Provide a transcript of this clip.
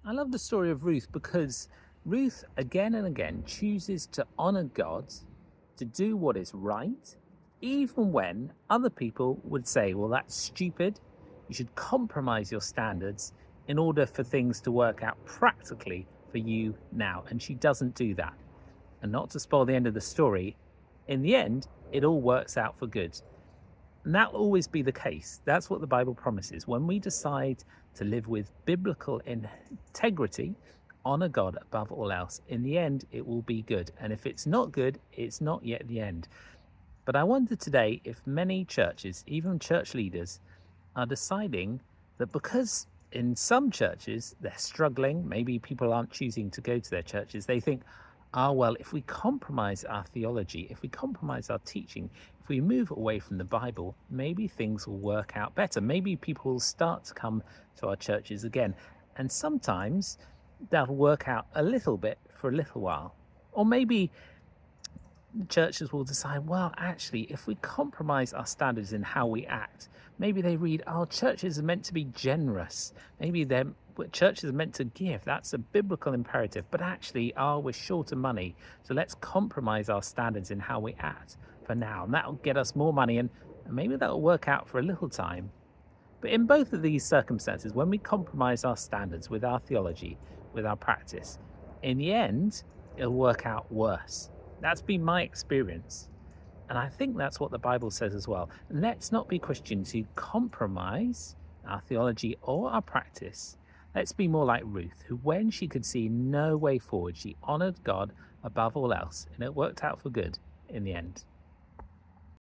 I love the story of Ruth because Ruth again and again chooses to honor God, to do what is right, even when other people would say, well, that's stupid. You should compromise your standards in order for things to work out practically for you now. And she doesn't do that. And not to spoil the end of the story, in the end, it all works out for good. And that'll always be the case. That's what the Bible promises. When we decide to live with biblical integrity, honor God above all else, in the end, it will be good. And if it's not good, it's not yet the end. But I wonder today if many churches, even church leaders, are deciding that because in some churches they're struggling, maybe people aren't choosing to go to their churches, they think, well, if we compromise our theology, if we compromise our teaching, if we move away from the Bible, maybe things will work out better. Maybe people will start to come to our churches again. And sometimes that'll work out a little bit for a little while. Or maybe churches will decide, well, actually, if we compromise our standards in how we act, maybe they read, churches are meant to be generous. Maybe churches are meant to give. That's a biblical imperative. But actually, we're short of money. So let's compromise our standards in how we act for now. And that'll get us more money. And maybe that'll work out for a little time. But in both of these circumstances, when we compromise our standards with our theology, with our practice, in the end, it'll work out worse. That's been my experience. And I think that's what the Bible says as well. Let's not be Christians who compromise our theology or our practice. Let's be more like Ruth, who when she could see no way forward, she honored God above all else, and it worked out for good in the end.